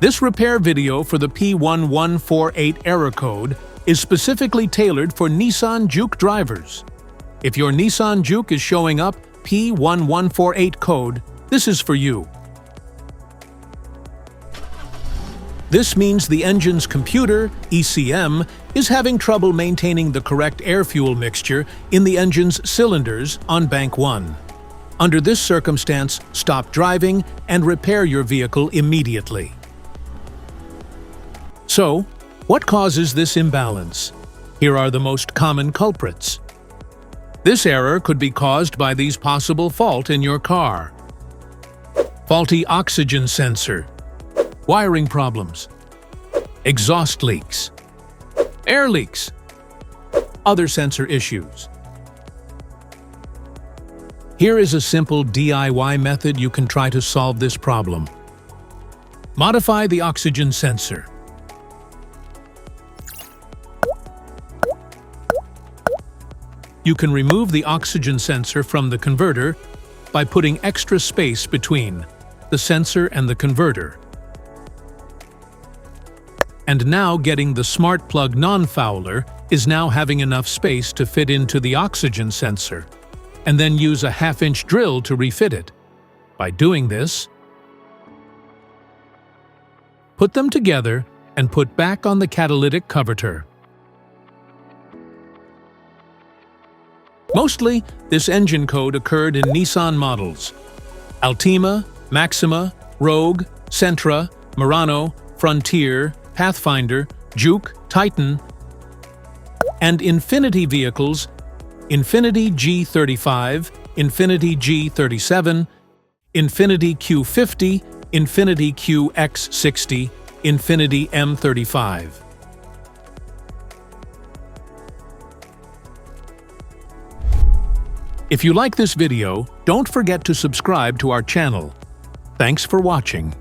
This repair video for the P1148 error code is specifically tailored for Nissan Juke drivers. If your Nissan Juke is showing up P1148 code, this is for you. This means the engine's computer, ECM, is having trouble maintaining the correct air-fuel mixture in the engine's cylinders on bank 1. Under this circumstance, stop driving and repair your vehicle immediately. So, what causes this imbalance? Here are the most common culprits. This error could be caused by these possible faults in your car: faulty oxygen sensor, wiring problems, exhaust leaks, air leaks, other sensor issues. Here is a simple DIY method you can try to solve this problem. Modify the oxygen sensor. You can remove the oxygen sensor from the converter by putting extra space between the sensor and the converter. And now getting the smart plug non-fouler is now having enough space to fit into the oxygen sensor, and then use a 1/2-inch drill to refit it. By doing this, put them together and put back on the catalytic converter. Mostly, this engine code occurred in Nissan models: Altima, Maxima, Rogue, Sentra, Murano, Frontier, Pathfinder, Juke, Titan, and Infiniti vehicles: Infiniti G35, Infiniti G37, Infiniti Q50, Infiniti QX60, Infiniti M35. If you like this video, don't forget to subscribe to our channel. Thanks for watching.